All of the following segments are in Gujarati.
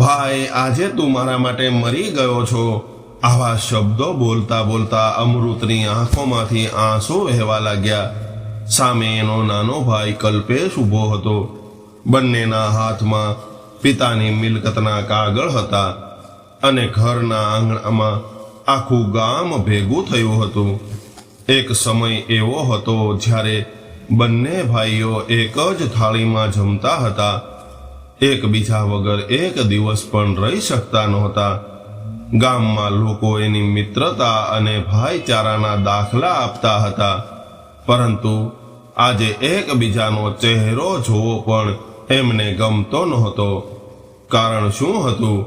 ભાઈ, આજે તું મારા માટે મરી ગયો છો। આવા શબ્દો બોલતા બોલતા અમૃતની આંખોમાંથી આંસુ વહેવા લાગ્યા। સામે એનો નાનો ભાઈ કલ્પેશ ઊભો હતો। બંનેના હાથમાં પિતાની મિલકતના કાગળ હતા અને ઘરના આંગણામાં આખું ગામ ભેગું થયું હતું। એક સમય એવો હતો જ્યારે બંને ભાઈઓ એક જ થાળીમાં જમતા હતા। એકબીજા વગર એક દિવસ પણ રહી શકતા નહોતા। ગામમાં લોકો એની મિત્રતા અને ભાઈચારાના દાખલા આપતા હતા, પરંતુ આજે એકબીજાનો ચહેરો જોવો પણ એમને ગમતો નહોતો। કારણ શું હતું?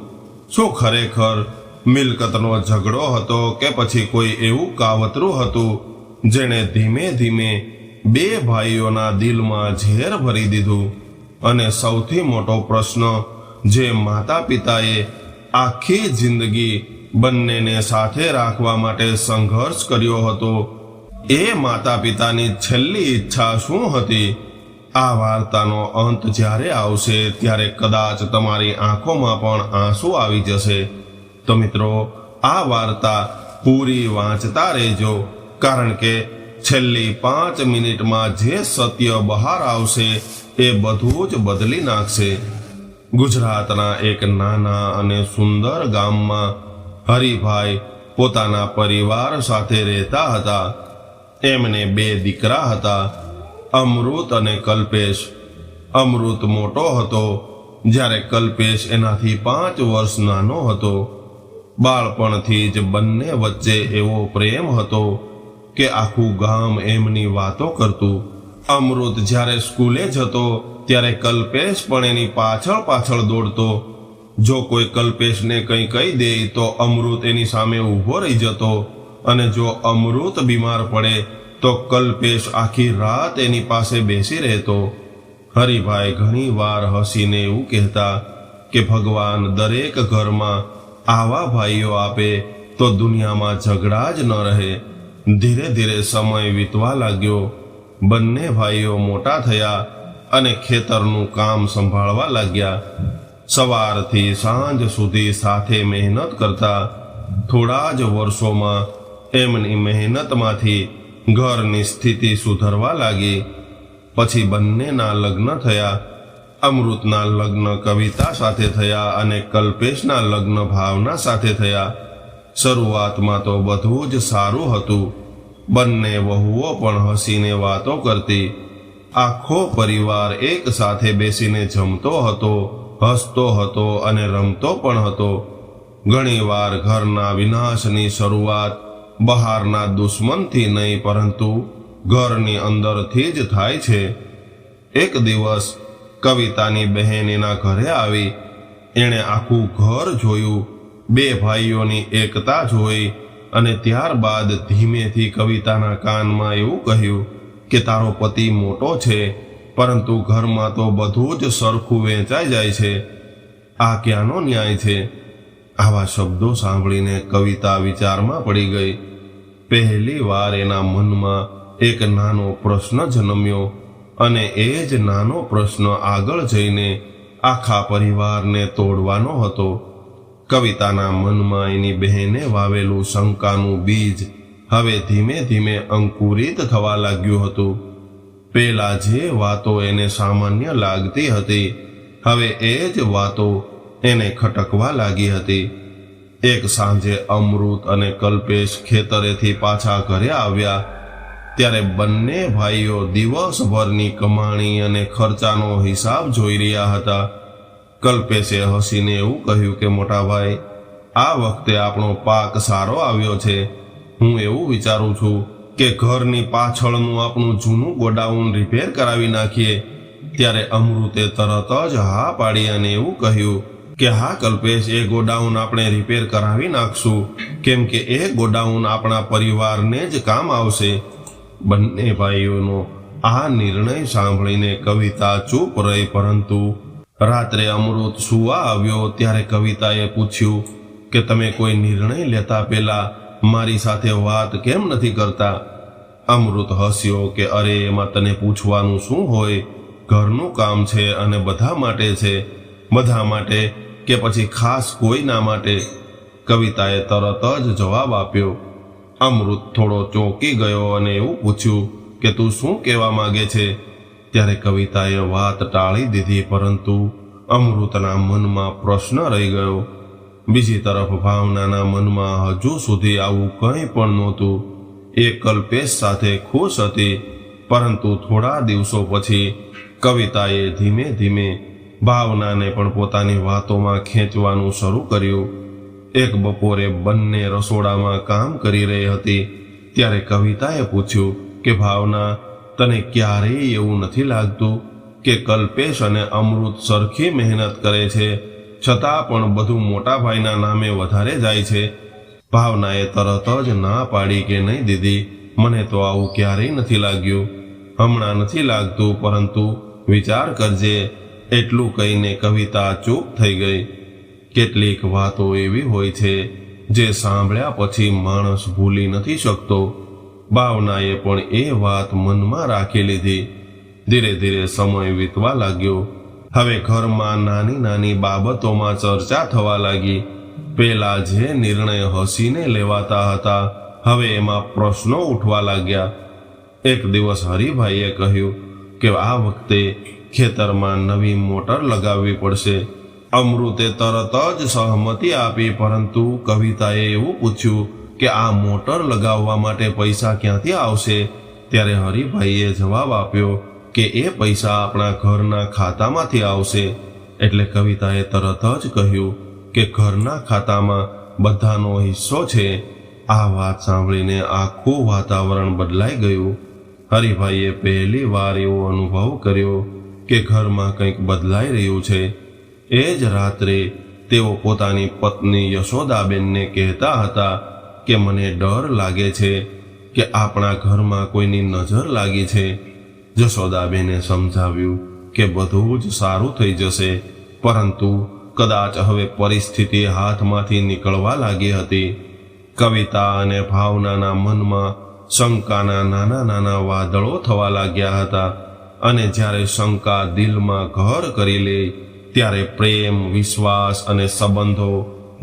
શું ખરેખર મિલકતનો ઝઘડો હતો કે પછી કોઈ એવું કાવતરું હતું જેણે ધીમે ધીમે બે ભાઈઓના દિલમાં ઝેર ભરી દીધું? અને સૌથી મોટો પ્રશ્ન, જે માતા પિતાએ આખી જિંદગી બંનેને સાથે રાખવા માટે સંઘર્ષ કર્યો હતો, એ માતા પિતાની છેલ્લી ઈચ્છા શું હતી? આ વાર્તાનો અંત જ્યારે આવશે ત્યારે કદાચ તમારી આંખોમાં પણ આંસુ આવી જશે। તો મિત્રો, આ વાર્તા પૂરી વાંચતા રહેજો, કારણ કે છેલ્લી 5 મિનિટમાં જે સત્ય બહાર આવશે એ બધું જ બદલી નાખશે। ગુજરાતના એક નાના અને સુંદર ગામમાં હરિભાઈ પોતાના પરિવાર સાથે રહેતા હતા। એમને 2 દીકરા હતા, અમૃત અને કલ્પેશ। અમૃત મોટો હતો જ્યારે કલ્પેશ એનાથી 5 વર્ષ નાનો હતો। બાળપણથી જ બંને વચ્ચે એવો પ્રેમ હતો કે આખું ગામ એમની વાતો કરતું। અમૃત જ્યારે સ્કૂલે જતો ત્યારે કલ્પેશ પણ એની પાછળ પાછળ દોડતો। જો કોઈ કલ્પેશને કંઈ કહી દે તો અમૃત એની સામે ઊભો રહી જતો, અને જો અમૃત બીમાર પડે તો કલ્પેશ આખી રાત એની પાસે બેસી રહેતો। હરિભાઈ ઘણી વાર હસીને એવું કહેતા કે ભગવાન દરેક ઘરમાં આવા ભાઈઓ આપે તો દુનિયામાં ઝઘડા જ ન રહે। ધીરે ધીરે સમય વીતવા લાગ્યો। બંને ભાઈઓ મોટા થયા અને ખેતરનું કામ સંભાળવા લાગ્યા। સવારથી સાંજ સુધી સાથે મહેનત કરતા। થોડા જ વર્ષોમાં એમની મહેનતમાંથી ઘરની સ્થિતિ સુધરવા લાગી। પછી બંનેના લગ્ન થયા। અમૃતના લગ્ન કવિતા સાથે થયા અને કલ્પેશના લગ્ન ભાવના સાથે થયા। શરૂઆતમાં તો બધું જ સારું હતું। બંને વહુઓ પણ હસીને વાતો કરતી। આખો પરિવાર એક સાથે બેસીને જમતો હતો, હસતો હતો અને રમતો પણ હતો। ઘણીવાર ઘરના વિનાશની શરૂઆત બહારના દુશ્મનથી નહીં, પરંતુ ઘરની અંદરથી જ થાય છે। એક દિવસ કવિતાની બહેન એના ઘરે આવી। એણે આખું ઘર જોયું, 2 ભાઈઓની એકતા જોઈ, અને ત્યારબાદ ધીમેથી કવિતાના કાનમાં એવું કહ્યું કે તારો પતિ મોટો છે, પરંતુ ઘરમાં તો બધું જ સરખું વહેંચાઈ જાય છે। આ ક્યાંનો ન્યાય છે? આવા શબ્દો સાંભળીને કવિતા વિચારમાં પડી ગઈ। પહેલી વાર એના મનમાં એક નાનો પ્રશ્ન જન્મ્યો, અને એ જ નાનો પ્રશ્ન આગળ જઈને આખા પરિવારને તોડવાનો હતો। કવિતાના મનમાં એની બહેને વાવેલું શંકાનું બીજ હવે ધીમે ધીમે અંકુરિત થવા લાગ્યું હતું। પેલા જે વાતો એને સામાન્ય લાગતી હતી, હવે એ જ વાતો એને ખટકવા લાગી હતી। એક સાંજે અમૃત અને કલ્પેશ ખેતરેથી પાછા ઘરે આવ્યા ત્યારે બંને ભાઈઓ દિવસભરની કમાણી અને ખર્ચાનો હિસાબ જોઈ રહ્યા હતા। કલ્પેશે હસીને એવું કહ્યું કે મોટા ભાઈ, આ વખતે આપણો પાક સારો આવ્યો છે। હું એવું વિચારું છું કે ઘરની પાછળનું આપણું જૂનું ગોડાઉન રિપેર કરાવી નાખીએ। ત્યારે અમૃતે તરત જ હા પાડી અને એવું કહ્યું કે હા કલ્પેશ, એ ગોડાઉન આપણે રિપેર કરાવી નાખશું, કેમ કે એ ગોડાઉન આપણા પરિવારને જ કામ આવશે। બંને ભાઈઓનો આ નિર્ણય સાંભળીને કવિતા ચૂપ રહી, પરંતુ રાત્રે અમૃત સૂવા આવ્યો ત્યારે કવિતાએ પૂછ્યું કે તમે કોઈ નિર્ણય લેતા પહેલા મારી સાથે વાત કેમ નથી કરતા? અમૃત હસ્યો કે અરે, એમાં તને પૂછવાનું શું હોય? ઘરનું કામ છે અને બધા માટે છે। બધા માટે કે પછી ખાસ કોઈના માટે? કવિતાએ તરત જ જવાબ આપ્યો. અમૃત થોડો ચોંકી ગયો અને એવું પૂછ્યું કે તું શું કહેવા માંગે છે? ત્યારે કવિતાએ વાત ટાળી દીધી, પરંતુ અમૃતના મનમાં પ્રશ્ન રહી ગયો. બીજી તરફ ભાવનાના મનમાં હજુ સુધી આવું કંઈ પણ નહોતું. એ કલ્પેશ સાથે ખુશ હતી, પરંતુ થોડા દિવસો પછી કવિતાએ ધીમે ધીમે ભાવનાને પણ પોતાની વાતોમાં ખેંચવાનું શરૂ કર્યું. એક બપોરે બંને રસોડામાં કામ કરી રહી હતી, ત્યારે કવિતાએ પૂછ્યું કે ભાવના, તને ક્યારેય એવું નથી લાગતું કે કલ્પેશ અને અમૃત સરખી મહેનત કરે છે, છતાં પણ બધું મોટા ભાઈના નામે વધારે જાય છે? ભાવનાએ તરત જ ના પાડી કે નહીં દીદી, મને તો આવું ક્યારેય નથી લાગ્યું. હમણાં નથી લાગતું, પરંતુ વિચાર કરજે. એટલું કહીને કવિતા ચૂપ થઈ ગઈ. કેટલીક વાતો એવી હોય છે જે સાંભળ્યા પછી માણસ ભૂલી નથી શકતો. ભાવનાએ પણ એ વાત મનમાં રાખી લીધી. ધીરે ધીરે સમય વીતવા લાગ્યો. હવે ઘરમાં નાની નાની બાબતોમાં ચર્ચા થવા લાગી. પેલા જે નિર્ણય હસીને લેવાતા હતા, હવે એમાં પ્રશ્નો ઉઠવા લાગ્યા. એક દિવસ હરિભાઈએ કહ્યું કે આ વખતે ખેતરમાં નવી મોટર લગાવવી પડશે. અમૃતે તરત જ સહમતિ આપી, પરંતુ કવિતાએ એવું પૂછ્યું કે આ મોટર લગાવવા માટે પૈસા ક્યાંથી આવશે? ત્યારે હરિભાઈએ જવાબ આપ્યો કે એ પૈસા આપણા ઘરના ખાતામાંથી આવશે. એટલે કવિતાએ તરત જ કહ્યું કે ઘરના ખાતામાં બધાનો હિસ્સો છે. આ વાત સાંભળીને આખું વાતાવરણ બદલાઈ ગયું. હરિભાઈએ પહેલી વાર એવો અનુભવ કર્યો કે ઘરમાં કંઈક બદલાઈ રહ્યું છે. એ જ રાત્રે તેઓ પોતાની પત્ની યશોદાબેનને કહેતા હતા કે મને ડર લાગે છે કે આપણા ઘરમાં કોઈની નજર લાગી છે. યશોદાબેને સમજાવ્યું કે બધું જ સારું થઈ જશે, પરંતુ કદાચ હવે પરિસ્થિતિ હાથમાંથી નીકળવા લાગી હતી. કવિતા અને ભાવનાના મનમાં શંકાના નાના નાના વાદળો થવા લાગ્યા હતા, અને જ્યારે શંકા દિલમાં ઘર કરી લે, ત્યારે પ્રેમ, વિશ્વાસ અને સંબંધો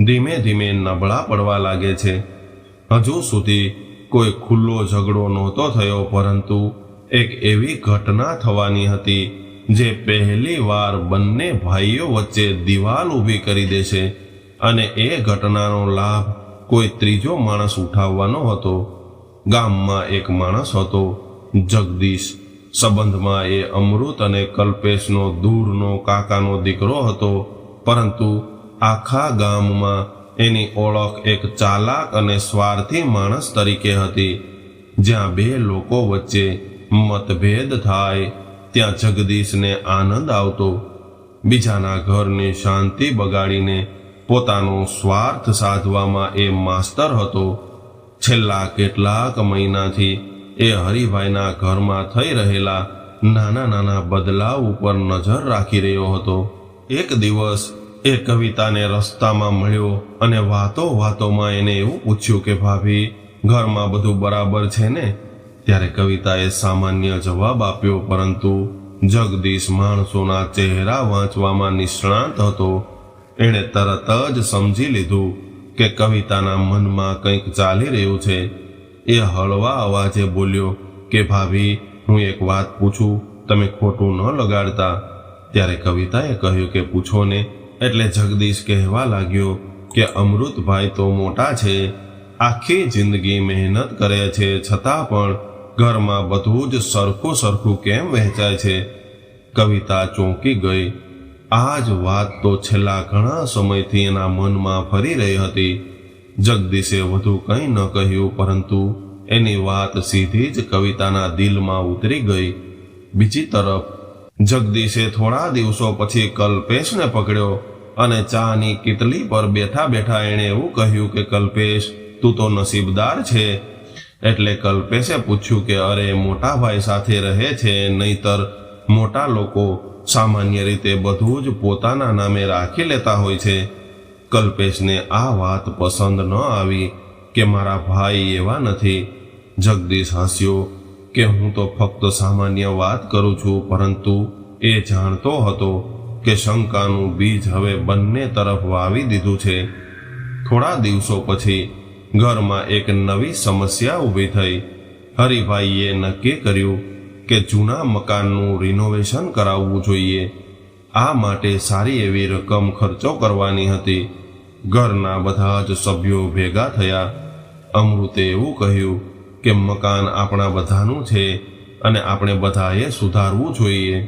ધીમે ધીમે નબળા પડવા લાગે છે. હજુ સુધી કોઈ ખુલ્લો ઝઘડો નહોતો થયો, પરંતુ એક એવી ઘટના થવાની હતી જે પહેલી વાર બંને ભાઈઓ વચ્ચે દિવાલ ઊભી કરી દેશે. અને એ ઘટનાનો લાભ કોઈ ત્રીજો માણસ ઉઠાવવાનો હતો. ગામમાં એક માણસ હતો, જગદીશ. સંબંધમાં એ અમૃત અને કલ્પેશનો દૂરનો કાકાનો દીકરો હતો, પરંતુ આખા ગામમાં એની ઓળખ એક ચાલાક અને સ્વાર્થી માણસ તરીકે હતી. જ્યાં બે લોકો વચ્ચે મતભેદ થાય, ત્યાં જગદીશને આનંદ આવતો. બીજાના ઘરની શાંતિ બગાડીને પોતાનો સ્વાર્થ સાધવામાં એ માસ્તર હતો. છેલ્લા કેટલાક મહિનાથી એ હરિભાઈના ઘરમાં થઈ રહેલા નાના નાના બદલાવ ઉપર નજર રાખી રહ્યો હતો. એક દિવસ એ કવિતાને રસ્તામાં મળ્યો અને વાતોમાં એને એવું પૂછ્યું કે ભાભી, ઘરમાં બધું બરાબર છે ને? ત્યારે કવિતાએ સામાન્ય જવાબ આપ્યો, પરંતુ જગદીશ માણસોના ચહેરા વાંચવામાં નિષ્ણાત હતો. એણે તરત જ સમજી લીધું કે કવિતાના મનમાં કંઈક ચાલી રહ્યું છે. એ હળવા અવાજે બોલ્યો કે ભાભી, હું એક વાત પૂછું, તમે ખોટું ન લગાડતા? ત્યારે કવિતાએ કહ્યું કે પૂછો ને. એટલે જગદીશ કહેવા લાગ્યો કે અમૃતભાઈ તો મોટા છે, આખી જિંદગી મહેનત કરે છે, છતાં પણ ઘરમાં બધું જ સરખું સરખું કેમ વહેંચાય છે? કવિતા ચોંકી ગઈ. આ જ વાત તો છેલ્લા ઘણા સમયથી એના મનમાં ફરી રહી હતી. જગદીશે વધુ કંઈ ન કહ્યું, પરંતુ એની વાત સીધી જ કવિતાના દિલમાં ઉતરી ગઈ. બીજી તરફ જગદીશે થોડા દિવસો પછી કલ્પેશને પકડ્યો અને ચાની કીટલી પર બેઠા બેઠા એણે એવું કહ્યું કે કલ્પેશ, તું તો નસીબદાર છે. એટલે કલ્પેશે પૂછ્યું કે અરે, મોટા ભાઈ સાથે રહે છે, નહીતર મોટા લોકો સામાન્ય રીતે બધું જ પોતાના નામે રાખી લેતા હોય છે. કલ્પેશને આ વાત પસંદ ન આવી કે મારા ભાઈ એવા નથી. જગદીશ હસ્યો કે હું તો ફક્ત સામાન્ય વાત કરું છું, પરંતુ એ જાણતો હતો કે શંકાનું બીજ હવે બંને તરફ વાવી દીધું છે. થોડા દિવસો પછી ઘરમાં એક નવી સમસ્યા ઊભી થઈ. હરિભાઈએ નક્કી કર્યું કે જૂના મકાનનું રિનોવેશન કરાવવું જોઈએ. આ માટે સારી એવી રકમ ખર્ચો કરવાની હતી. ઘરના બધા જ સભ્યો ભેગા થયા. અમૃતે એવું કહ્યું કે મકાન આપણા બધાનું છે અને આપણે બધાએ સુધારવું જોઈએ.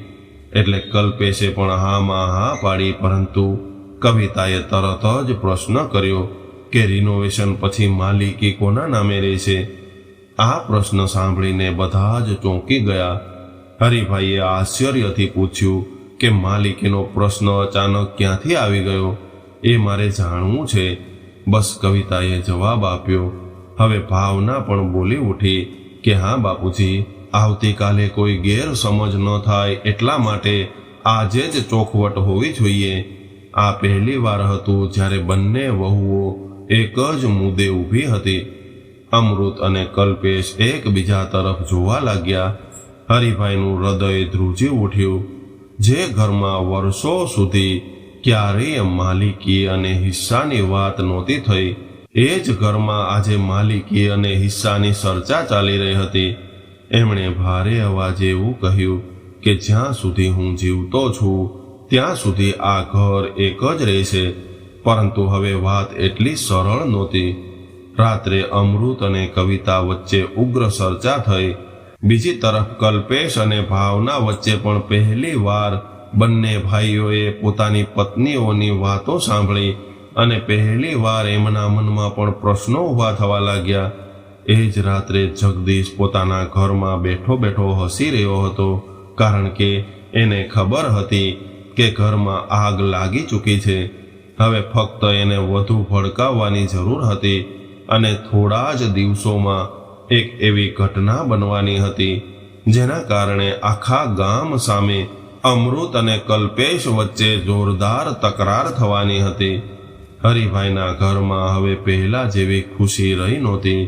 એટલે કલ્પેશે પણ હામાં હા પાડી, પરંતુ કવિતાએ તરત જ પ્રશ્ન કર્યો કે રિનોવેશન પછી માલિકી કોના નામે રહેશે? આ પ્રશ્ન સાંભળીને બધા જ ચોંકી ગયા. હરિભાઈએ આશ્ચર્યથી પૂછ્યું કે માલિકીનો પ્રશ્ન અચાનક ક્યાંથી આવી ગયો? એ મારે જાણવું છે. બસ કવિતાએ જવાબ આપ્યો. હવે ભાવના પણ બોલી ઉઠી કે હા બાપુજી, આવતીકાલે કોઈ ગેરસમજ ન થાય એટલા માટે આજે જ ચોખવટ હોવી જોઈએ. આ પહેલી વાર હતું જ્યારે બંને વહુઓ એક જ મુદ્દે ઊભી હતી. અમૃત અને કલ્પેશ એકબીજા તરફ જોવા લાગ્યા. હરિભાઈનું હૃદય ધ્રુજી ઉઠ્યું. જે ઘરમાં વર્ષો સુધી ક્યારેય માલિકી અને હિસ્સાની વાત નહોતી થઈ, એ જ ઘરમાં આજે માલિકી અને હિસ્સાની ચર્ચા ચાલી રહી હતી. એમણે ભારે અવાજે એવું કહ્યું કે જ્યાં સુધી હું જીવતો છું ત્યાં સુધી આ ઘર એક જ રહેશે. પરંતુ હવે વાત એટલી સરળ નહોતી. રાત્રે અમૃત અને કવિતા વચ્ચે ઉગ્ર ચર્ચા થઈ. બીજી તરફ કલ્પેશ અને ભાવના વચ્ચે પણ પહેલી વાર બંને ભાઈઓએ પોતાની પત્નીઓની વાતો સાંભળી અને પહેલી વાર એમના મનમાં પણ પ્રશ્નો ઊભા થવા લાગ્યા. એ જ રાત્રે જગદીશ પોતાના ઘરમાં બેઠો બેઠો હસી રહ્યો હતો, કારણ કે એને ખબર હતી કે ઘરમાં આગ લાગી ચૂકી છે. હવે ફક્ત એને વધુ ભડકાવવાની જરૂર હતી અને થોડા જ દિવસોમાં એક એવી ઘટના બનવાની હતી જેના કારણે આખા ગામ સામે અમૃત અને કલ્પેશ વચ્ચે જોરદાર તકરાર થવાની હતી. હરિભાઈના ઘરમાં હવે પહેલા જેવી ખુશી રહી નહોતી.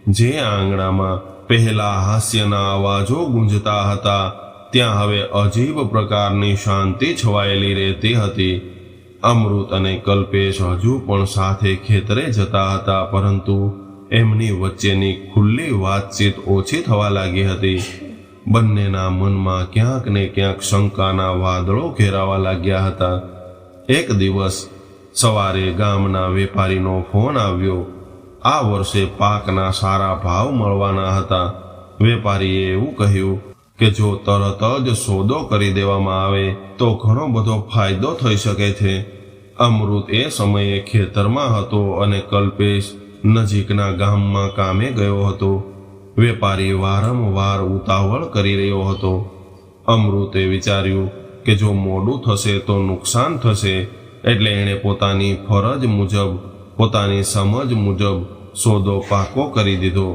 જે આંગણામાં પહેલા હાસ્યના અવાજો ગુંજતા હતા, ત્યાં હવે અજીબ પ્રકારની શાંતિ છવાયેલી રહેતી હતી. અમૃત અને કલ્પેશ હજુ પણ સાથે ખેતરે જતા હતા, પરંતુ એમની વચ્ચેની ખુલ્લી વાતચીત ઓછી થવા લાગી હતી. બંનેના મનમાં ક્યાંક ને ક્યાંક શંકાના વાદળો ઘેરાવા લાગ્યા હતા. એક દિવસ સવારે ગામના વેપારીનો ફોન આવ્યો. આ વર્ષે પાકના સારા ભાવ મળવાના હતા. વેપારીએ એવું કહ્યું કે જો તરત જ સોદો કરી દેવામાં આવે તો ઘણો બધો ફાયદો થઈ શકે છે. અમૃત એ સમયે ખેતરમાં હતો અને કલ્પેશ નજીકના ગામમાં કામે ગયો હતો. વેપારી વારંવાર ઉતાવળ કરી રહ્યો હતો. અમૃતે વિચાર્યું કે જો મોડું થશે તો નુકસાન થશે, એટલે એણે પોતાની ફરજ મુજબ, પોતાની સમજ મુજબ સોદો પાકો કરી દીધો.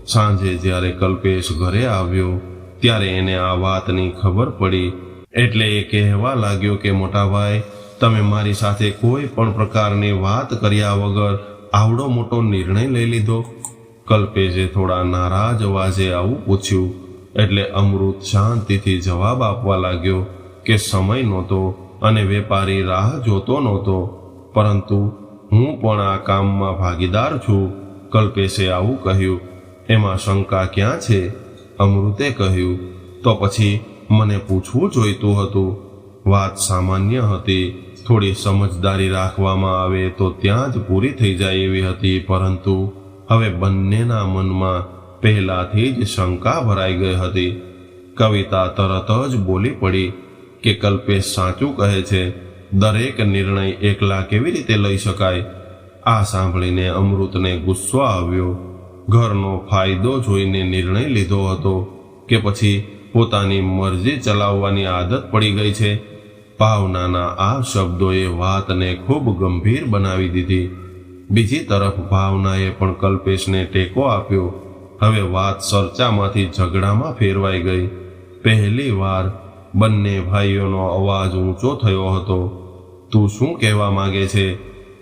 સાંજે જ્યારે કલ્પેશ ઘરે આવ્યો ત્યારે એને આ વાતની ખબર પડી. એટલે એ કહેવા લાગ્યો કે મોટાભાઈ, તમે મારી સાથે કોઈ પણ પ્રકારની વાત કર્યા વગર આવડો મોટો નિર્ણય લઈ લીધો. કલ્પેશે થોડા નારાજ અવાજે આવું પૂછ્યું. એટલે અમૃત શાંતિથી જવાબ આપવા લાગ્યો કે સમય નહોતો અને વેપારી રાહ જોતો નહોતો, પરંતુ હું પણ આ કામમાં ભાગીદાર છું. કલ્પેશે આવું કહ્યું. એમાં શંકા ક્યાં છે? અમૃતે કહ્યું. તો પછી મને પૂછવું જોઈતું હતું. વાત સામાન્ય હતી. થોડી સમજદારી રાખવામાં આવે તો ત્યાં જ પૂરી થઈ જાય એવી હતી, પરંતુ હવે બંનેના મનમાં પહેલાથી જ શંકા ભરાઈ ગઈ હતી. કવિતા તરત જ બોલી પડી કે કલ્પેશ સાચું કહે છે. દરેક નિર્ણય એકલા કેવી રીતે લઈ શકાય? આ સાંભળીને અમૃતને ગુસ્સો આવ્યો. ઘરનો ફાયદો જોઈને નિર્ણય લીધો હતો કે પછી પોતાની મરજી ચલાવવાની આદત પડી ગઈ છે? ભાવનાના આ શબ્દોએ વાતને ખૂબ ગંભીર બનાવી દીધી. બીજી તરફ ભાવનાએ પણ કલ્પેશને ટેકો આપ્યો. હવે વાત ચર્ચામાંથી ઝઘડામાં ફેરવાઈ ગઈ. પહેલી વાર બંને ભાઈઓનો અવાજ ઊંચો થયો હતો. તું શું કહેવા માંગે છે?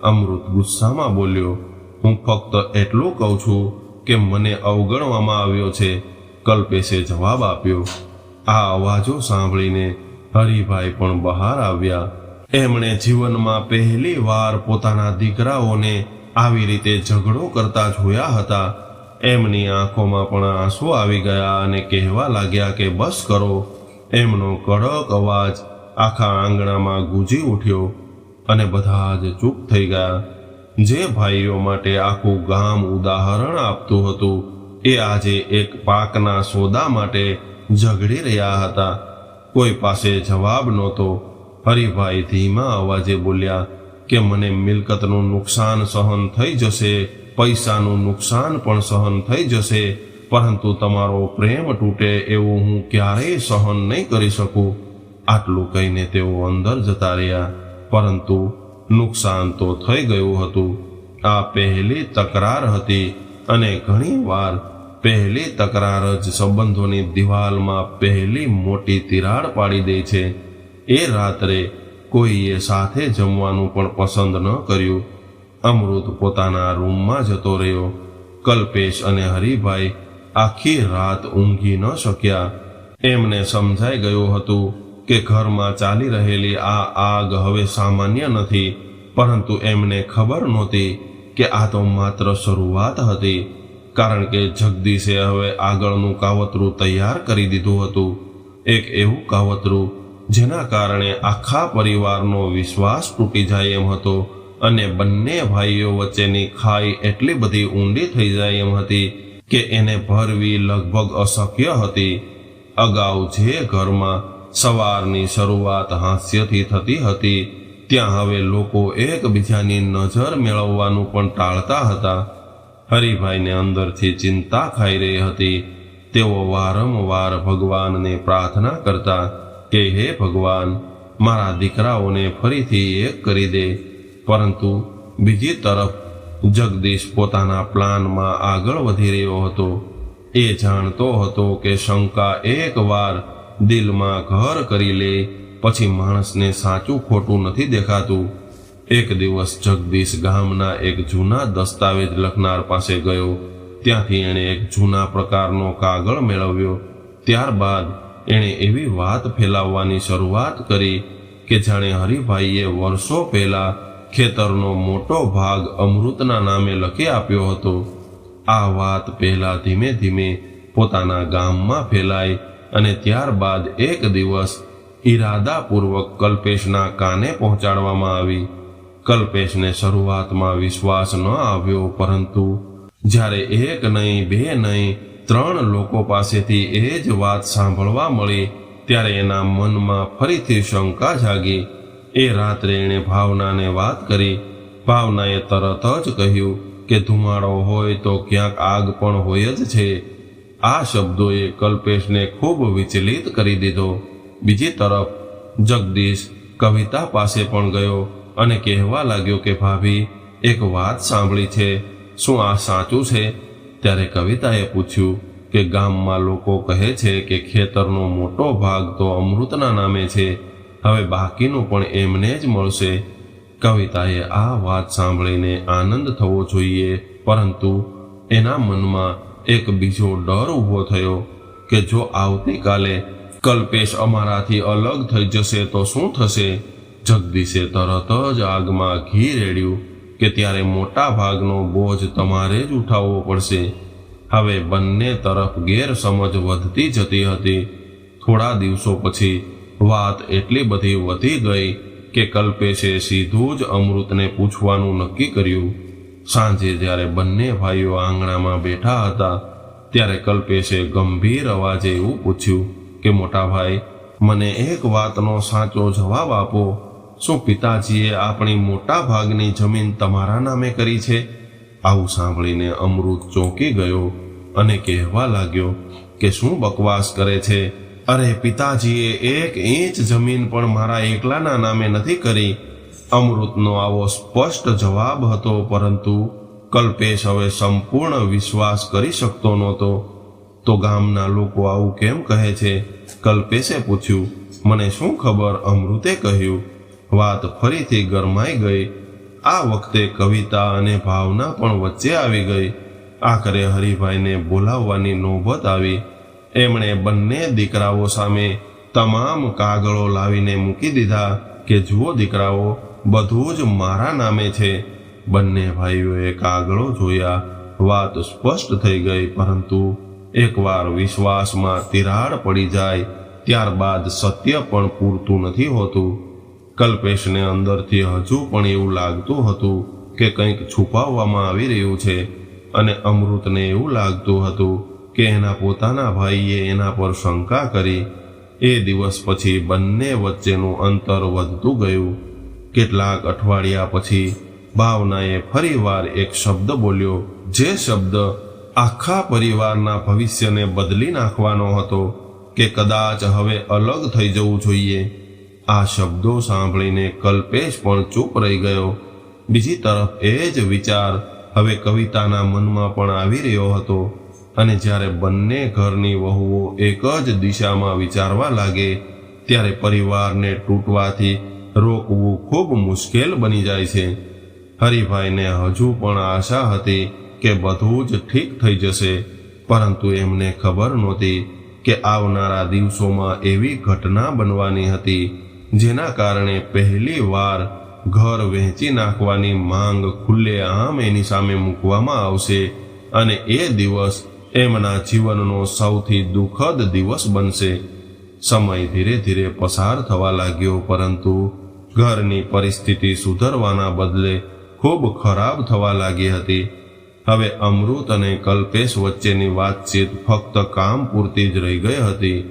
અમૃત ગુસ્સામાં બોલ્યો. હું ફક્ત એટલું કહું છું કે મને અવગણવામાં આવ્યો છે, કલ્પેશે જવાબ આપ્યો. આ અવાજો સાંભળીને હરિભાઈ પણ બહાર આવ્યા. એમણે જીવનમાં પહેલી વાર પોતાના દીકરાઓને આવી રીતે ઝઘડો કરતા જોયા હતા. એમની આંખોમાં પણ આંસુ આવી ગયા અને કહેવા લાગ્યા કે બસ કરો. એમનો કડક અવાજ આખા આંગણામાં ગૂંજી ઉઠ્યો અને બધા જ ચૂપ થઈ ગયા. જે ભાઈઓ માટે આખું ગામ ઉદાહરણ આપતું હતું એ આજે એક પાકના સોદા માટે ઝઘડી રહ્યા હતા. કોઈ પાસે જવાબ નહોતો. હરિભાઈ ધીમા અવાજે બોલ્યા કે મને મિલકતનું નુકસાન સહન થઈ જશે, પૈસાનું નુકસાન પણ સહન થઈ જશે, પરંતુ તમારો પ્રેમ તૂટે એવું હું ક્યારેય સહન નહીં કરી શકું. આટલું કહીને તેઓ અંદર જતા રહ્યા. પરંતુ નુકસાન તો થઈ ગયું હતું. આ પહેલી તકરાર હતી અને ઘણી વાર પહેલી તકરાર જ સંબંધોની દિવાલમાં પહેલી મોટી તિરાડ પાડી દે છે. એ રાત્રે કોઈએ સાથે જમવાનું પણ પસંદ ન કર્યું. અમૃત પોતાના રૂમમાં જતો રહ્યો. કલ્પેશ અને હરિભાઈ આખી રાત ઊંઘી ન શક્યા. એમને સમજાઈ ગયું હતું કે ઘરમાં ચાલી રહેલી આ આગ હવે સામાન્ય નથી, પરંતુ એમને ખબર નહોતી કે આ તો માત્ર શરૂઆત હતી, કારણ કે જગદીશે હવે આગળનું કાવતરું તૈયાર કરી દીધું હતું. એક એવું કાવતરું જેના કારણે આખા પરિવારનો વિશ્વાસ તૂટી જાય એમ હતો અને બંને ભાઈઓ વચ્ચેની ખાઈ એટલી બધી ઊંડી થઈ જાય એમ હતી કે એને ભરવી લગભગ અશક્ય હતી. અગાઉ જે ઘરમાં સવારની શરૂઆત હાસ્યથી થતી હતી, ત્યાં હવે લોકો એકબીજાની નજર મેળવવાનું પણ ટાળતા હતા. હરિભાઈને અંદરથી ચિંતા ખાઈ રહી હતી. તેઓ વારંવાર ભગવાનને પ્રાર્થના કરતા કે હે ભગવાન, મારા દીકરાઓને ફરીથી એક કરી દે. પરંતુ બીજી તરફ જગદીશ પોતાના પ્લાનમાં આગળ વધી રહ્યો હતો. એ જાણતો હતો કે શંકા એકવાર દિલમાં ઘર કરી લે પછી માણસને સાચું ખોટું નથી દેખાતું. એક દિવસ જગદીશ ગામના એક જૂના દસ્તાવેજ લખનાર પાસે ગયો. ત્યાંથી એણે એક જૂના પ્રકારનો કાગળ મેળવ્યો. ત્યારબાદ એણે એવી વાત ફેલાવવાની શરૂઆત કરી કે જાણે હરિભાઈએ વર્ષો પહેલા ખેતરનો મોટો ભાગ અમૃતના નામે લખી આપ્યો હતો. આ વાત પહેલા ધીમે ધીમે પોતાના ગામમાં ફેલાઈ અને ત્યારબાદ એક દિવસ ઈરાદાપૂર્વક કલ્પેશના કાને પહોંચાડવામાં આવી. કલ્પેશને શરૂઆતમાં વિશ્વાસ ન આવ્યો, પરંતુ જ્યારે એક નહીં, બે નહીં, 3 લોકો પાસેથી એ જ વાત સાંભળવા મળી, ત્યારે એના મનમાં ફરીથી શંકા જાગી. એ રાત્રે એણે ભાવનાને વાત કરી. ભાવનાએ તરત જ કહ્યું કે ધુમાડો હોય તો ક્યાંક આગ પણ હોય જ છે. આ શબ્દોએ કલ્પેશને ખૂબ વિચલિત કરી દીધો. બીજી તરફ જગદીશ કવિતા પાસે પણ ગયો અને કહેવા લાગ્યો કે ભાભી, એક વાત સાંભળી છે, શું આ સાચું છે? ત્યારે કવિતાએ પૂછ્યું કે ગામમાં લોકો કહે છે કે ખેતરનો મોટો ભાગ તો અમૃતના નામે છે, હવે બાકીનું પણ એમને જ મળશે. કવિતાએ આ વાત સાંભળીને આનંદ થવો જોઈએ, પરંતુ એના મનમાં એક બીજો ડર ઊભો થયો કે જો આવતીકાલે કલ્પેશ અમારાથી અલગ થઈ જશે તો શું થશે? જગદીશે તરત જ આગમાં ઘી રેડ્યું કે ત્યારે મોટા ભાગનો બોજ તમારે જ ઉઠાવવો પડશે. હવે બંને તરફ ગેરસમજ વધતી જતી હતી. થોડા દિવસો પછી વાત એટલી બધી વધી ગઈ કે કલ્પેશે સીધું જ અમૃતને પૂછવાનું નક્કી કર્યું. સાંજે જ્યારે બંને ભાઈઓ આંગણામાં બેઠા હતા, ત્યારે કલ્પેશે ગંભીર અવાજે એવું પૂછ્યું કે મોટા ભાઈ, મને એક વાતનો સાચો જવાબ આપો. શું પિતાજીએ આપણી મોટા ભાગની જમીન તમારા નામે કરી છે? આવું સાંભળીને અમૃત ચોંકી ગયો અને કહેવા લાગ્યો કે શું બકવાસ કરે છે? અરે, પિતાજીએ 1 ઇંચ જમીન પણ મારા એકલાના નામે નથી કરી. અમૃતનો આવો સ્પષ્ટ જવાબ હતો, પરંતુ કલ્પેશ હવે સંપૂર્ણ વિશ્વાસ કરી શકતો નહોતો. તો ગામના લોકો આવું કેમ કહે છે? કલ્પેશે પૂછ્યું. મને શું ખબર, અમૃતે કહ્યું. વાત ફરીથી ગરમાઈ ગઈ. આ વખતે કવિતા અને ભાવના પણ વચ્ચે આવી ગઈ. આખરે હરિભાઈને બોલાવવાની નોબત આવી. એમણે બંને દીકરાઓ સામે તમામ કાગળો લાવીને મૂકી દીધા કે જુઓ દીકરાઓ, બધું જ મારા નામે છે. બંને ભાઈઓએ કાગળો જોયા. વાત સ્પષ્ટ થઈ ગઈ, પરંતુ એકવાર વિશ્વાસમાં તિરાડ પડી જાય ત્યારબાદ સત્ય પણ પૂરતું નથી હોતું. કલ્પેશને અંદરથી હજુ પણ એવું લાગતું હતું કે કંઈક છુપાવવામાં આવી રહ્યું છે, અને અમૃતને એવું લાગતું હતું કે એના પોતાના ભાઈએ એના પર શંકા કરી. એ દિવસ પછી બંને વચ્ચેનું અંતર વધતું ગયું. કેટલાક અઠવાડિયા પછી ભાવનાએ ફરીવાર એક શબ્દ બોલ્યો, જે શબ્દ આખા પરિવારના ભવિષ્યને બદલી નાખવાનો હતો કે કદાચ હવે અલગ થઈ જવું જોઈએ. આ શબ્દો સાંભળીને કલ્પેશ પણ ચૂપ રહી ગયો. બીજી તરફ એ જ વિચાર હવે કવિતાના મનમાં પણ આવી રહ્યો હતો, અને જ્યારે બંને ઘરની વહુઓ એક જ દિશામાં વિચારવા લાગે ત્યારે પરિવારને તૂટવાથી રોકવું ખૂબ મુશ્કેલ બની જાય છે. હરિભાઈને હજુ પણ આશા હતી કે બધું જ ઠીક થઈ જશે, પરંતુ એમને ખબર નહોતી કે આવનારા દિવસોમાં એવી ઘટના બનવાની હતી જેના કારણે પહેલી વાર ઘર વહેંચી નાખવાની માંગ ખુલ્લેઆમ એની સામે મૂકવામાં આવશે, અને એ દિવસ એમના જીવનનો સૌથી દુઃખદ દિવસ બનશે. સમય ધીરે ધીરે પસાર થવા લાગ્યો, પરંતુ ઘરની પરિસ્થિતિ સુધરવાના બદલે ખૂબ ખરાબ થવા લાગી હતી. હવે અમૃત અને કલ્પેશ વચ્ચેની વાતચીત ફક્ત કામ પૂરતી જ રહી ગઈ હતી.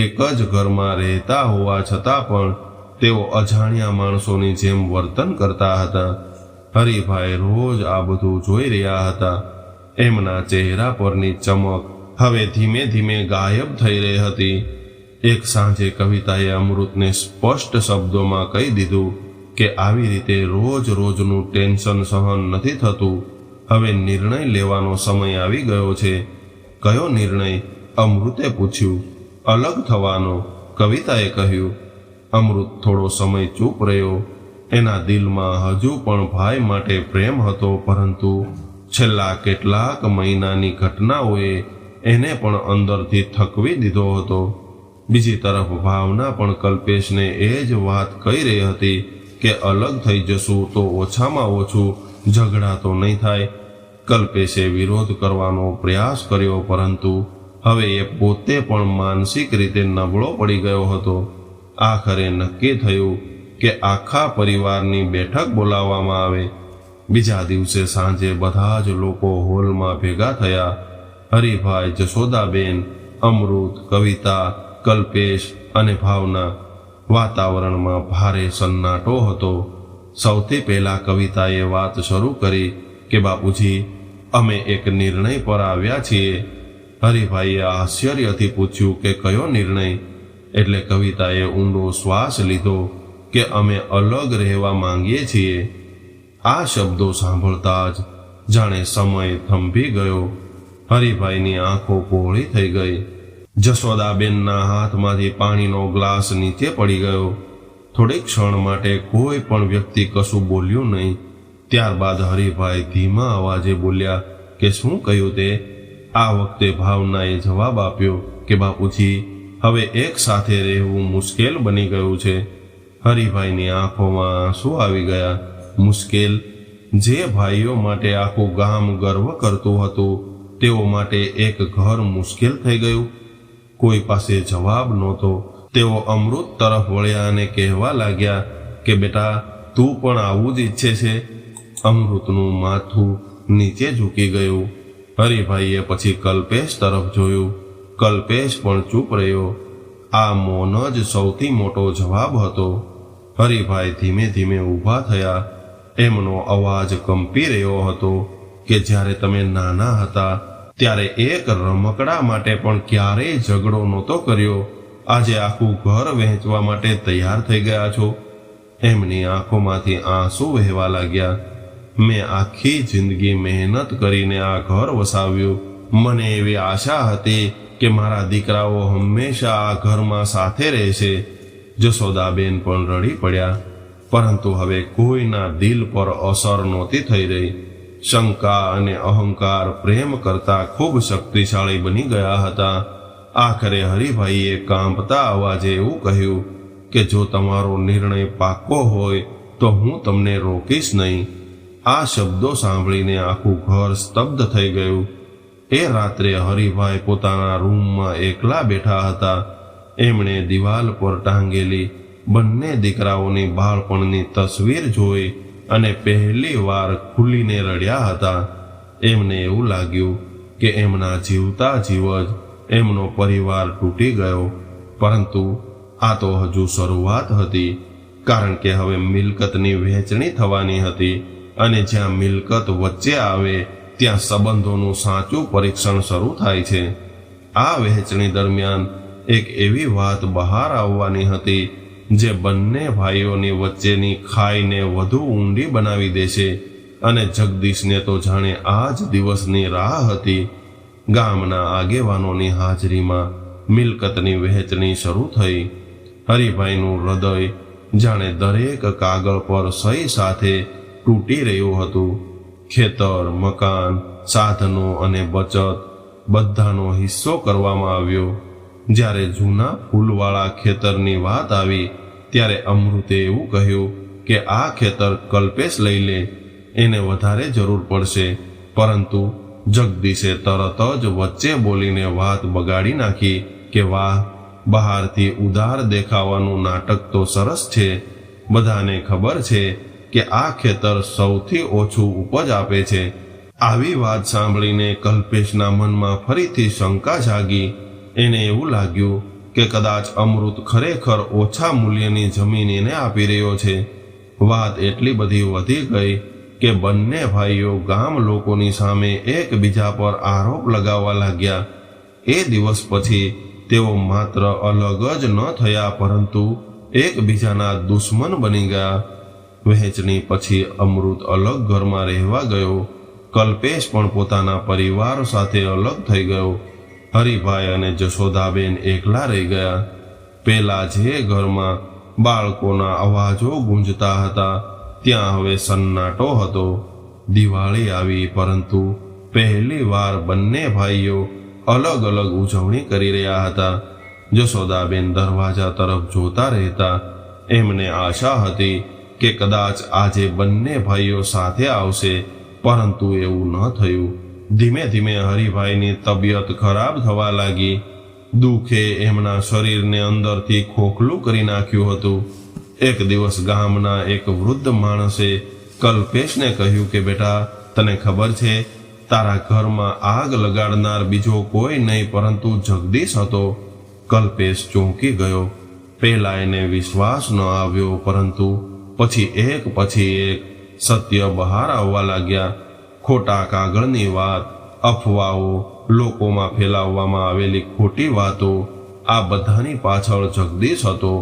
એક જ ઘરમાં રહેતા હોવા છતાં પણ તેઓ અજાણ્યા માણસોની જેમ વર્તન કરતા હતા. હરિભાઈ રોજ આ બધું જોઈ રહ્યા હતા. એમના ચહેરા પરની ચમક હવે ધીમે ધીમે ગાયબ થઈ રહી હતી. એક સાંજે કવિતાએ અમૃતને સ્પષ્ટ શબ્દોમાં કહી દીધું કે આવી રીતે રોજ રોજનું ટેન્શન સહન નથી થતું. હવે નિર્ણય લેવાનો સમય આવી ગયો છે. કયો નિર્ણય? અમૃતે પૂછ્યું. અલગ થવાનો, કવિતાએ કહ્યું. અમૃત થોડો સમય ચૂપ રહ્યો. એના દિલમાં હજુ પણ ભાઈ માટે પ્રેમ હતો, પરંતુ છેલ્લા કેટલાક મહિનાની ઘટનાઓએ એને પણ અંદરથી થકવી દીધો હતો. બીજી તરફ ભાવના પણ કલ્પેશને એ જ વાત કહી રહી હતી કે અલગ થઈ જશું તો ઓછામાં ઓછું ઝઘડા તો નહીં થાય. કલ્પેશે વિરોધ કરવાનો પ્રયાસ કર્યો, પરંતુ હવે એ પોતે પણ માનસિક રીતે નબળો પડી ગયો હતો. આખરે નક્કી થયું કે આખા પરિવારની બેઠક બોલાવવામાં આવે. બીજા દિવસે સાંજે બધા જ લોકો હોલમાં ભેગા થયા. હરિભાઈ, જશોદાબેન, અમૃત, કવિતા, કલ્પેશ અને ભાવના. વાતાવરણમાં ભારે સન્નાટો હતો. સૌથી પહેલા કવિતાએ વાત શરૂ કરી કે બાપુજી, અમે એક નિર્ણય પર આવ્યા છીએ. હરિભાઈએ આશ્ચર્યથી પૂછ્યું કે કયો નિર્ણય? એટલે કવિતાએ ઊંડો શ્વાસ લીધો કે અમે અલગ રહેવા માંગીએ છીએ. આ શબ્દો સાંભળતા જ જાણે સમય થંભી ગયો. હરિભાઈની આંખો પહોળી થઈ ગઈ. જશોદાબેનના હાથમાંથી પાણીનો ગ્લાસ નીચે પડી ગયો. થોડીક ક્ષણ માટે કોઈ પણ વ્યક્તિ કશું બોલ્યું નહીં. ત્યારબાદ હરિભાઈ ધીમા અવાજે બોલ્યા કે શું કહ્યું તે? આ વખતે ભાવનાએ જવાબ આપ્યો કે બાપુજી, હવે એક સાથે રહેવું મુશ્કેલ બની ગયું છે. હરિભાઈની આંખોમાં આંસુ આવી ગયા. મુશ્કેલ? જે ભાઈઓ માટે આખું ગામ ગર્વ કરતું હતું, તેઓ માટે એક ઘર મુશ્કેલ થઈ ગયું? કોઈ પાસે જવાબ નહોતો. તેઓ અમૃત તરફ વળ્યા અને કહેવા લાગ્યા કે બેટા, તું પણ આવું જ ઈચ્છે છે? અમૃતનું માથું નીચે ઝૂકી ગયું. હરિભાઈએ પછી કલ્પેશ તરફ જોયું. કલ્પેશ પણ ચૂપ રહ્યો. આ મૌન જ સૌથી મોટો જવાબ હતો. હરિભાઈ ધીમે ધીમે ઊભા થયા. એમનો અવાજ કંપી રહ્યો હતો કે જ્યારે તમે નાના હતા ત્યારે એક રમકડા માટે પણ ક્યારેય ઝઘડો નહોતો કર્યો, આજે આખું ઘર વહેંચવા માટે તૈયાર થઈ ગયા છો. એમની આંખોમાંથી આંસુ વહેવા લાગ્યા. મેં આખી જિંદગી મહેનત કરીને આ ઘર વસાવ્યું. મને એવી આશા હતી કે મારા દીકરાઓ હંમેશા આ ઘરમાં સાથે રહેશે. જશોદાબેન પણ રડી પડ્યા, પરંતુ હવે કોઈના દિલ પર અસર નહોતી થઈ રહી. શંકા અને અહંકાર પ્રેમ કરતા ખૂબ શક્તિશાળી બની ગયા હતા. આખરે હરિભાઈએ કાંપતા અવાજે એવું કહ્યું કે જો તમારો નિર્ણય પાક્કો હોય તો હું તમને રોકીશ નહીં. આ શબ્દો સાંભળીને આખું ઘર સ્તબ્ધ થઈ ગયું. એ રાત્રે હરિભાઈ પોતાના રૂમમાં એકલા બેઠા હતા. એમણે દિવાલ પર ટાંગેલી બંને દીકરાઓની બાળપણની તસવીર જોઈ અને પહેલી વાર ખુલીને રડ્યા હતા. એમને એવું લાગ્યું કે એમના જીવતા જીવ જ એમનો પરિવાર તૂટી ગયો. પરંતુ આ તો હજુ શરૂઆત હતી, કારણ કે હવે મિલકતની વહેંચણી થવાની હતી અને જ્યાં મિલકત વચ્ચે આવે ત્યાં સંબંધોનું સાચું પરીક્ષણ શરૂ થાય છે. આ વહેંચણી દરમિયાન એક એવી વાત બહાર આવવાની હતી જે બંને ભાઈઓની વચ્ચેની ખાઈને વધુ ઊંડી બનાવી દેશે. અને જગદીશને તો જાણે આ જ દિવસની રાહ હતી. ગામના આગેવાનોની હાજરીમાં મિલકતની વહેંચણી શરૂ થઈ. હરિભાઈનું હૃદય જાણે દરેક કાગળ પર સહી સાથે તૂટી રહ્યું હતું. ખેતર, મકાન, સાધનો અને બચત બધાનો હિસ્સો કરવામાં આવ્યો. જ્યારે જૂના ફૂલવાળા ખેતરની વાત આવી ત્યારે અમૃતે એવું કહ્યું કે આ ખેતર કલ્પેશ લઈ લે, એને વધારે જરૂર પડશે. પરંતુ જગદીશે તરત જ વચ્ચે બોલીને વાત બગાડી નાખી કે વાહ, બહારથી ઉદાર દેખાવાનું નાટક તો સરસ છે. બધાને ખબર છે કે આ ખેતર સૌથી ઓછું ઉપજ આપે છે. આવી વાત સાંભળીને કલ્પેશના મનમાં ફરીથી શંકા જાગી. એને એવું લાગ્યું કે કદાચ અમૃત ખરેખર ઓછા મૂલ્યની જમીન એને આપી રહ્યો છે. વાત એટલી બધી વધી ગઈ કે બંને ભાઈઓ ગામ લોકોની સામે એકબીજા પર આરોપ લગાવવા લાગ્યા. એ દિવસ પછી તેઓ માત્ર અલગ જ ન થયા, પરંતુ એકબીજાના દુશ્મન બની ગયા. વહેંચણી પછી અમૃત અલગ ઘરમાં રહેવા ગયો. કલ્પેશ પણ પોતાના પરિવાર સાથે અલગ થઈ ગયો. હરિભાઈ અને જશોદાબેન એકલા રહી ગયા. પેલા જે ઘરમાં બાળકોના અવાજો ગુંજતા હતા ત્યાં હવે સન્નાટો હતો. દિવાળી આવી, પરંતુ પહેલી વાર બંને ભાઈઓ અલગ અલગ ઉજવણી કરી રહ્યા હતા. જશોદાબેન દરવાજા તરફ જોતા રહેતા. એમને આશા હતી કે કદાચ આજે બંને ભાઈઓ સાથે આવશે, પરંતુ એવું ન થયું. ધીમે ધીમે હરિભાઈની તબિયત ખરાબ થવા લાગી. દુઃખે એમના શરીરને અંદરથી ખોખલું કરી નાખ્યું હતું. એક દિવસ ગામના એક વૃદ્ધ માણસે કલ્પેશને કહ્યું કે બેટા, તને ખબર છે, તારા ઘરમાં આગ લગાડનાર બીજો કોઈ નહીં પરંતુ જગદીશ હતો. કલ્પેશ ચોંકી ગયો. પહેલા એને વિશ્વાસ ન આવ્યો, પરંતુ પછી એક સત્ય બહાર આવવા લાગ્યા. ખોટા કાગળની વાત, અફવાઓ, લોકોમાં ફેલાવવામાં આવેલી ખોટી વાતો, આ બધાની પાછળ જગદીશ હતો.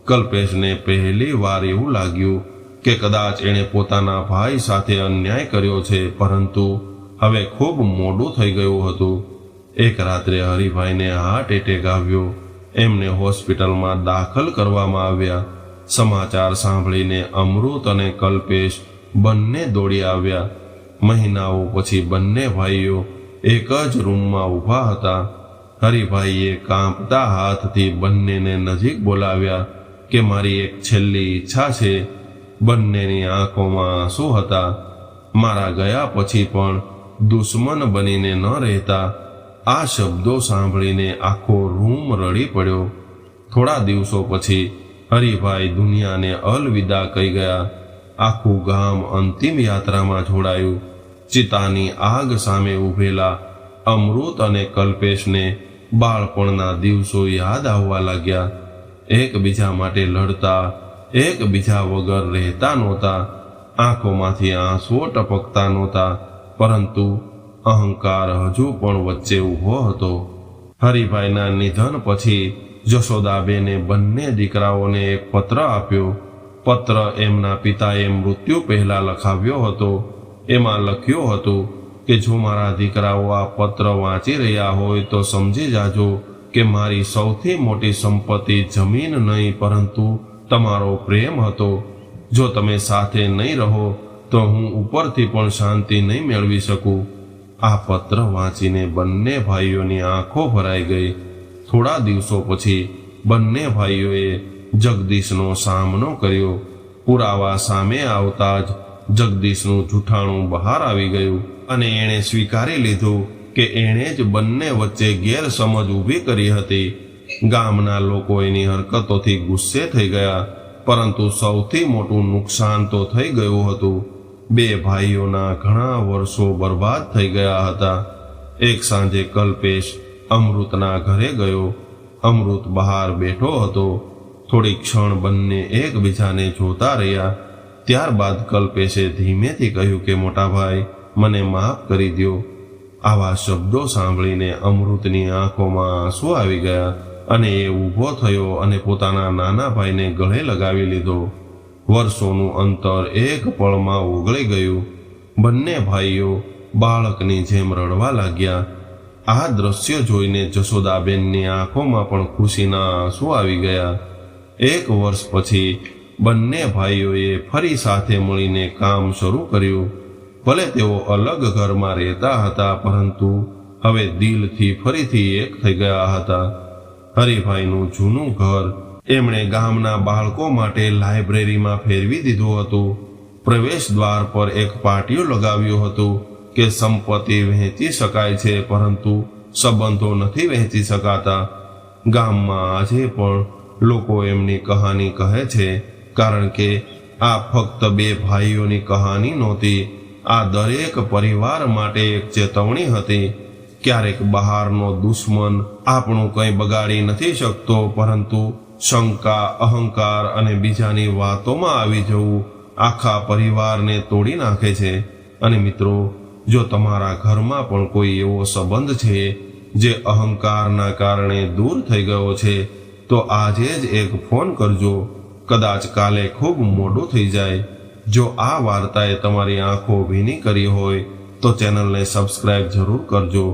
કલ્પેશને પહેલી વાર એવું લાગ્યું કે કદાચ એણે પોતાના ભાઈ સાથે અન્યાય કર્યો છે, પરંતુ હવે ખૂબ મોડું થઈ ગયું હતું. એક રાત્રે હરિભાઈને હાર્ટ એટેક આવ્યો. એમને હોસ્પિટલમાં દાખલ કરવામાં આવ્યા. સમાચાર સાંભળીને અમૃત અને કલ્પેશ બંને દોડી આવ્યા. મહિનાઓ પછી બંને ભાઈઓ એક જ રૂમમાં ઊભા હતા. હરિભાઈએ કાંપતા હાથથી બંનેને નજીક બોલાવ્યા કે મારી એક છેલ્લી ઈચ્છા છે. બંનેની આંખોમાં આંસુ હતા. મારા ગયા પછી પણ દુશ્મન બનીને ન રહેતા. આ શબ્દો સાંભળીને આખો રૂમ રડી પડ્યો. થોડા દિવસો પછી હરિભાઈ દુનિયાને અલવિદા કહી ગયા. આખું ગામ અંતિમ યાત્રામાં જોડાયું. ચિતાની આગ સામે ઊભેલા અમૃત અને કલ્પેશને બાળપણના દિવસો યાદ આવવા લાગ્યા. એકબીજા માટે લડતા, એકબીજા વગર રહેતા નહોતા. આંખોમાંથી આંસુઓ ટપકતા નહોતા, પરંતુ અહંકાર હજુ પણ વચ્ચે ઊભો હતો. હરિભાઈના નિધન પછી જશોદાબેને બંને દીકરાઓને એક પત્ર આપ્યો. પત્ર એમના પિતાએ મૃત્યુ પહેલા લખાવ્યો હતો. એમાં લખ્યું હતું કે જો મારા દીકરાઓ આ પત્ર વાંચી રહ્યા હોય તો સમજી જાજો કે મારી સૌથી મોટી સંપત્તિ જમીન નહીં, પરંતુ તમારો પ્રેમ હતો. જો તમે સાથે નહીં રહો તો હું ઉપરથી પણ શાંતિ નહીં મેળવી શકું. આ પત્ર વાંચીને બંને ભાઈઓની આંખો ભરાઈ ગઈ. થોડા દિવસો પછી બંને ભાઈઓએ જગદીશનો સામનો કર્યો. પુરાવા સામે આવતા જ જગદીશનું જૂઠાણું બહાર આવી ગયું અને એણે સ્વીકારી લીધું કે એણે જ બંને વચ્ચે ગેરસમજ ઊભી કરી હતી. ગામના લોકો એની હરકતોથી ગુસ્સે થઈ ગયા, પરંતુ સૌથી મોટું નુકસાન તો થઈ ગયું હતું. બે ભાઈઓના ઘણા વર્ષો બરબાદ થઈ ગયા હતા. એક સાંજે કલ્પેશ અમૃતના ઘરે ગયો. અમૃત બહાર બેઠો હતો. થોડી ક્ષણ બંને એકબીજાને જોતા રહ્યા. ત્યારબાદ કલ્પેશે ધીમેથી કહ્યું કે મોટા ભાઈ, મને માફ કરી દો. આવા શબ્દો સાંભળીને અમૃતની આંખોમાં આંસુ આવી ગયા અને એ ઊભો થયો અને પોતાના નાના ભાઈને ગળે લગાવી લીધો. વર્ષોનું અંતર એક પળમાં ઓગળી ગયું. બંને ભાઈઓ બાળકની જેમ રડવા લાગ્યા. આ દ્રશ્ય જોઈને જશોદાબેનની આંખોમાં પણ ખુશીના આંસુ આવી ગયા. 1 વર્ષ પછી બંને ભાઈઓએ ફરી સાથે મળીને કામ શરૂ કર્યું. ભલે તેઓ અલગ ઘરમાં રહેતા હતા, પરંતુ હવે દિલથી ફરીથી એક થઈ ગયા હતા. હરિભાઈનું જૂનું ઘર એમણે ગામના બાળકો માટે લાઇબ્રેરીમાં ફેરવી દીધું હતું. પ્રવેશ દ્વાર પર એક પાટિયું લગાવ્યું હતું કે સંપત્તિ વહેંચી શકાય છે, પરંતુ સંબંધો નથી વહેંચી શકાતા. ગામમાં આજે પણ લોકો એમની કહાની કહે છે, કારણ કે આ ફક્ત બે ભાઈઓની કહાની નહોતી. આ દરેક પરિવાર માટે એક ચેતવણી હતી. ક્યારેક બહારનો દુશ્મન આપણું કંઈ બગાડી નથી શકતો, પરંતુ શંકા, અહંકાર અને બીજાની વાતોમાં આવી જવું આખા પરિવારને તોડી નાખે છે. અને મિત્રો, જો તમારા ઘરમાં પણ કોઈ એવો સંબંધ છે જે અહંકારના કારણે દૂર થઈ ગયો છે, તો આજે જ એક ફોન કરજો. કદાચ કાલે ખૂબ મોડું થઈ જાય. જો આ વાર્તાએ તમારી આંખો ભીની કરી હોય તો ચેનલને સબસ્ક્રાઇબ જરૂર કરજો,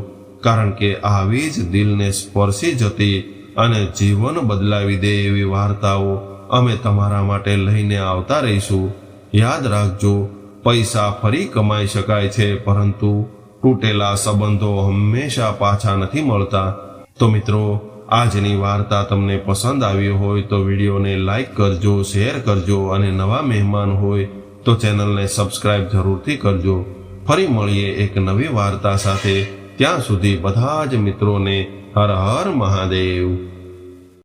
કારણ કે આવી જ દિલને સ્પર્શી જતી અને જીવન બદલાવી દે એવી વાર્તાઓ અમે તમારા માટે લઈને આવતા રહીશું. યાદ રાખજો, પૈસા ફરી કમાઈ શકાય છે, પરંતુ તૂટેલા સંબંધો હંમેશા પાછા નથી મળતા. તો મિત્રો, આજની વાર્તા તમને પસંદ આવી હોય તો વિડીયોને લાઈક કરજો, શેર કરજો અને નવા મહેમાન હોય તો ચેનલને સબસ્ક્રાઇબ જરૂરથી કરજો. ફરી મળીએ એક નવી વાર્તા સાથે. ત્યાં સુધી બધા જ મિત્રોને હર હર મહાદેવ.